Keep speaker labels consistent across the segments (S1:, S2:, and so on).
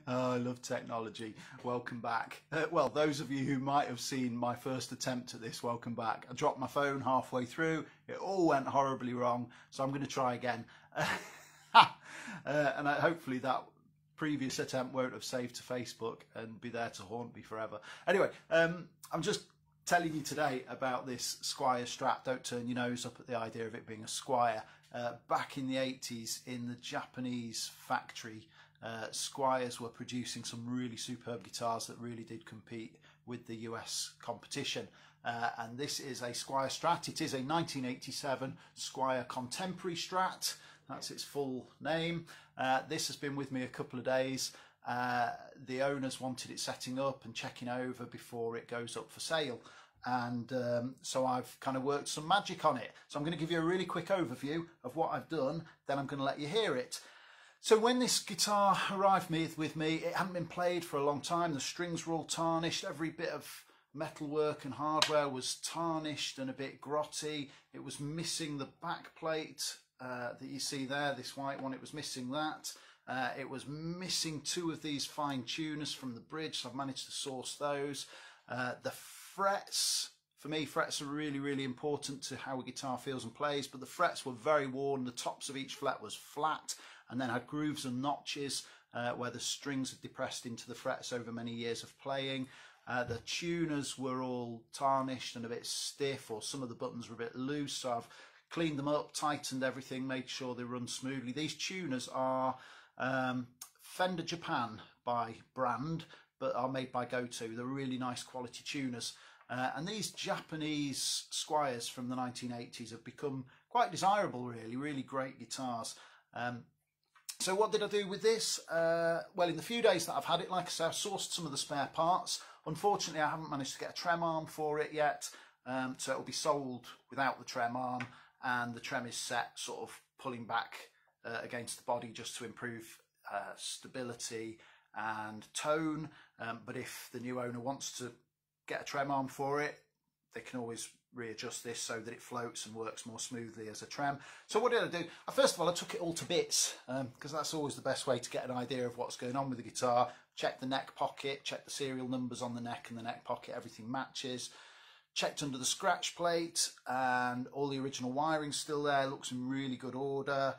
S1: Oh, I love technology. Welcome back. Well, those of you who might have seen my first attempt at this, welcome back. I dropped my phone halfway through. It all went horribly wrong, so I'm going to try again. And hopefully that previous attempt won't have saved to Facebook and be there to haunt me forever. Anyway, I'm just telling you today about this Squier Strat. Don't turn your nose up at the idea of it being a Squier. Back in the 80s in the Japanese factory, Squiers were producing some really superb guitars that really did compete with the US competition. And this is a Squier Strat. It is a 1987 Squier Contemporary Strat. That's its full name. This has been with me a couple of days. The owners wanted it setting up and checking over before it goes up for sale. And so I've kind of worked some magic on it. So I'm going to give you a really quick overview of what I've done, then I'm going to let you hear it. So when this guitar arrived with me, it hadn't been played for a long time. The strings were all tarnished. Every bit of metalwork and hardware was tarnished and a bit grotty. It was missing the back plate that you see there, this white one. It was missing that. It was missing two of these fine tuners from the bridge, so I've managed to source those. The frets, for me, frets are really, really important to how a guitar feels and plays, but the frets were very worn. The tops of each fret was flat and then had grooves and notches where the strings had depressed into the frets over many years of playing. The tuners were all tarnished and a bit stiff, or some of the buttons were a bit loose, so I've cleaned them up, tightened everything, made sure they run smoothly. These tuners are Fender Japan by brand, but are made by GoTo. They're really nice quality tuners. And these Japanese Squiers from the 1980s have become quite desirable, really great guitars. So what did I do with this? Well, in the few days that I've had it, like I say, I've sourced some of the spare parts. Unfortunately, I haven't managed to get a trem arm for it yet. So it'll be sold without the trem arm, and the trem is set sort of pulling back against the body just to improve stability and tone. But if the new owner wants to get a trem arm for it, they can always readjust this so that it floats and works more smoothly as a trem. So what did I do? First of all, I took it all to bits, because that's always the best way to get an idea of what's going on with the guitar. Check the neck pocket, check the serial numbers on the neck and the neck pocket, everything matches. Checked under the scratch plate and all the original wiring's still there, looks in really good order.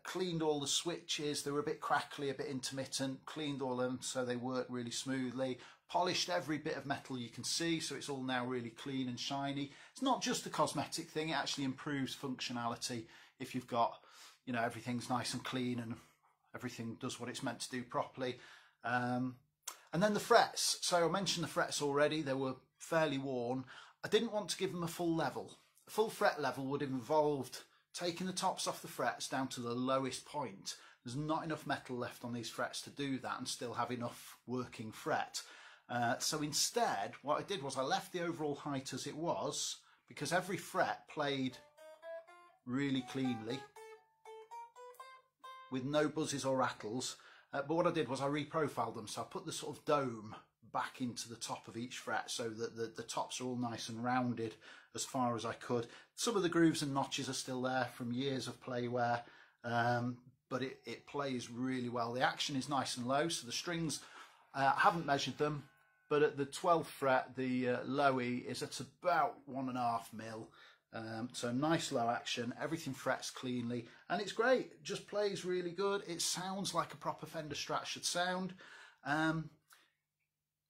S1: Cleaned all the switches, they were a bit crackly, a bit intermittent, cleaned all of them so they work really smoothly. Polished every bit of metal you can see, so it's all now really clean and shiny. It's not just a cosmetic thing, it actually improves functionality if you've got, you know, everything's nice and clean and everything does what it's meant to do properly. And then the frets. So I mentioned the frets already, they were fairly worn. I didn't want to give them a full level. A full fret level would have involved taking the tops off the frets down to the lowest point. There's not enough metal left on these frets to do that and still have enough working fret. So instead, what I did was I left the overall height as it was, because every fret played really cleanly with no buzzes or rattles. But what I did was I reprofiled them, so I put the sort of dome back into the top of each fret so that the tops are all nice and rounded as far as I could. Some of the grooves and notches are still there from years of play wear, but it plays really well. The action is nice and low, so the strings, I haven't measured them, but at the 12th fret, the low E is at about 1.5 mil. So nice low action, everything frets cleanly, and it's great. It just plays really good. It sounds like a proper Fender Strat should sound.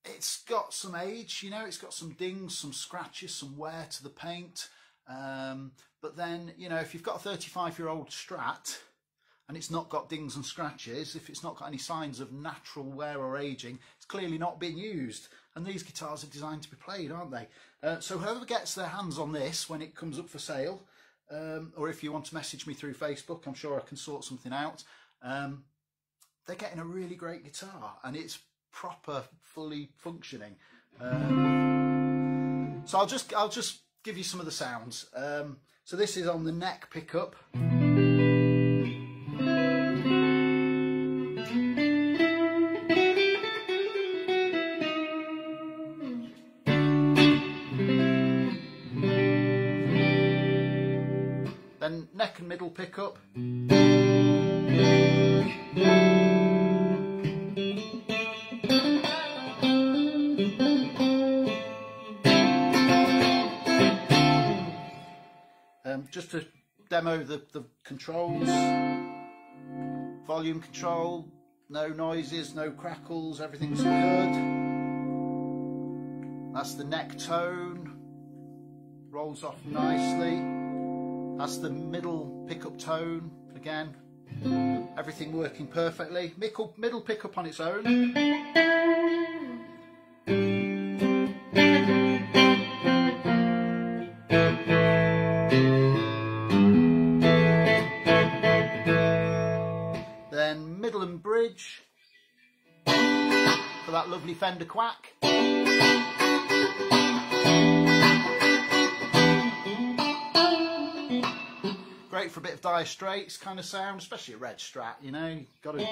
S1: It's got some age, you know, it's got some dings, some scratches, some wear to the paint. But then, you know, if you've got a 35-year-old Strat and it's not got dings and scratches, if it's not got any signs of natural wear or aging, it's clearly not been used. And these guitars are designed to be played, aren't they? So whoever gets their hands on this when it comes up for sale, or if you want to message me through Facebook, I'm sure I can sort something out. They're getting a really great guitar, and it's proper, fully functioning. So I'll just give you some of the sounds. So this is on the neck pickup. Then neck and middle pickup. demo the controls. Volume control, no noises, no crackles, everything's good. That's the neck tone, rolls off nicely. That's the middle pickup tone, again, everything working perfectly. Middle pickup on its own. Then middle and bridge for that lovely Fender quack. Great for a bit of Dire Straits kind of sound, especially a red Strat, you know, you've got to...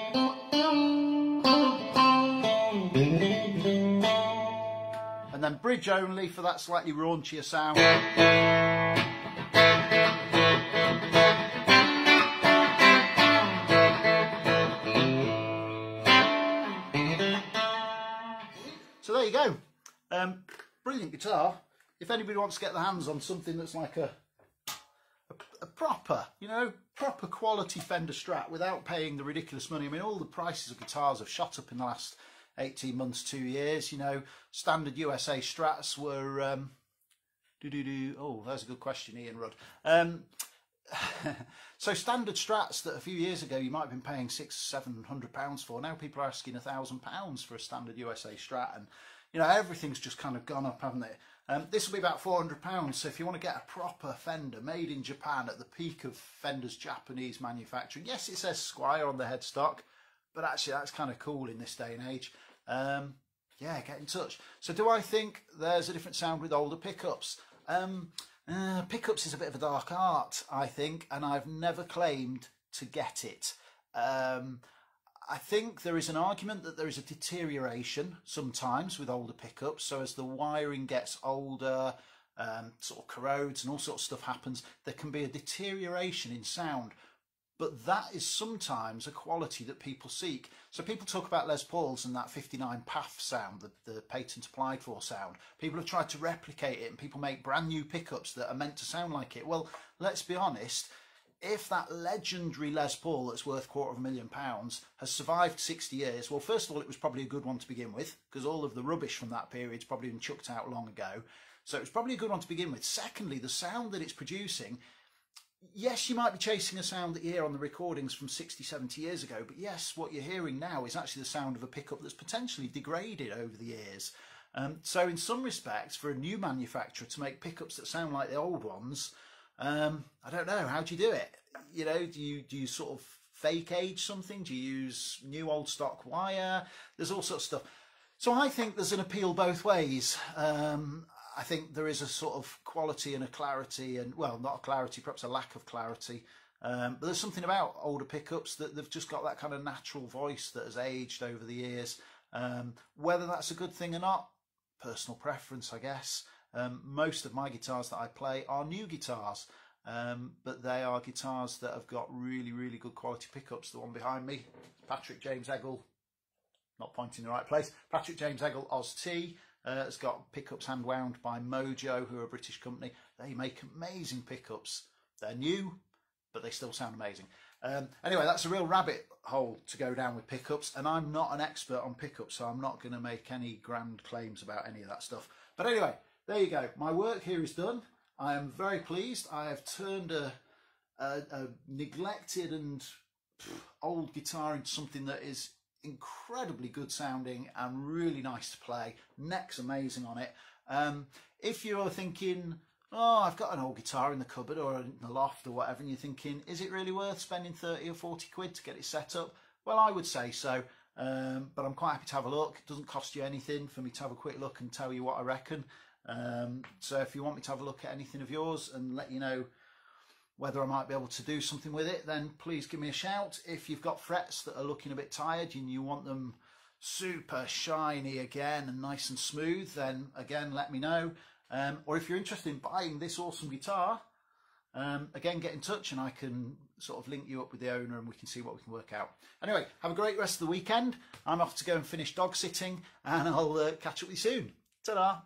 S1: And then bridge only for that slightly raunchier sound. So there you go. Brilliant guitar. If anybody wants to get their hands on something that's like a proper, you know, proper quality Fender Strat without paying the ridiculous money. I mean, all the prices of guitars have shot up in the last 18 months, 2 years. You know, standard USA Strats were oh, that's a good question, Ian Rudd. So standard Strats that a few years ago you might have been paying £600–700 for, now people are asking £1,000 for a standard USA Strat, and you know, everything's just kind of gone up, haven't it? This will be about £400, so if you want to get a proper Fender made in Japan at the peak of Fender's Japanese manufacturing, yes, it says Squier on the headstock, but actually that's kind of cool in this day and age. Yeah, get in touch. So do I think there's a different sound with older pickups? Pickups is a bit of a dark art, I think, and I've never claimed to get it. I think there is an argument that there is a deterioration sometimes with older pickups. So as the wiring gets older, sort of corrodes and all sorts of stuff happens, there can be a deterioration in sound. But that is sometimes a quality that people seek. So people talk about Les Pauls and that 59 PAF sound, the patent applied for sound. People have tried to replicate it, and people make brand new pickups that are meant to sound like it. Well, let's be honest. If that legendary Les Paul that's worth £250,000 has survived 60 years, well, first of all, it was probably a good one to begin with, because all of the rubbish from that period's probably been chucked out long ago. So it was probably a good one to begin with. Secondly, the sound that it's producing, yes, you might be chasing a sound that you hear on the recordings from 60, 70 years ago, but yes, what you're hearing now is actually the sound of a pickup that's potentially degraded over the years. So in some respects, for a new manufacturer to make pickups that sound like the old ones, I don't know, how do you do it? You know, do you sort of fake age something? Do you use new old stock wire? There's all sorts of stuff. So I think there's an appeal both ways. I think there is a sort of quality and a clarity, and well, not a clarity, perhaps a lack of clarity. But there's something about older pickups that they've just got that kind of natural voice that has aged over the years. Whether that's a good thing or not, personal preference, I guess. Most of my guitars that I play are new guitars, but they are guitars that have got really, really good quality pickups. The one behind me, Patrick James Eggle, not pointing in the right place, Patrick James Eggle Oz T, has got pickups hand wound by MIJ, who are a British company. They make amazing pickups. They're new, but they still sound amazing. Anyway, that's a real rabbit hole to go down with pickups, and I'm not an expert on pickups, so I'm not going to make any grand claims about any of that stuff. But anyway, there you go. My work here is done. I am very pleased. I have turned a neglected and old guitar into something that is incredibly good sounding and really nice to play. Neck's amazing on it. If you're thinking, oh, I've got an old guitar in the cupboard or in the loft or whatever, and you're thinking, is it really worth spending 30 or 40 quid to get it set up? Well, I would say so. But I'm quite happy to have a look. It doesn't cost you anything for me to have a quick look and tell you what I reckon. So if you want me to have a look at anything of yours and let you know whether I might be able to do something with it, then please give me a shout. If you've got frets that are looking a bit tired and you want them super shiny again and nice and smooth, then again, let me know. Or if you're interested in buying this awesome guitar, again, get in touch and I can sort of link you up with the owner and we can see what we can work out. Anyway, have a great rest of the weekend. I'm off to go and finish dog sitting, and I'll catch up with you soon. Ta-da!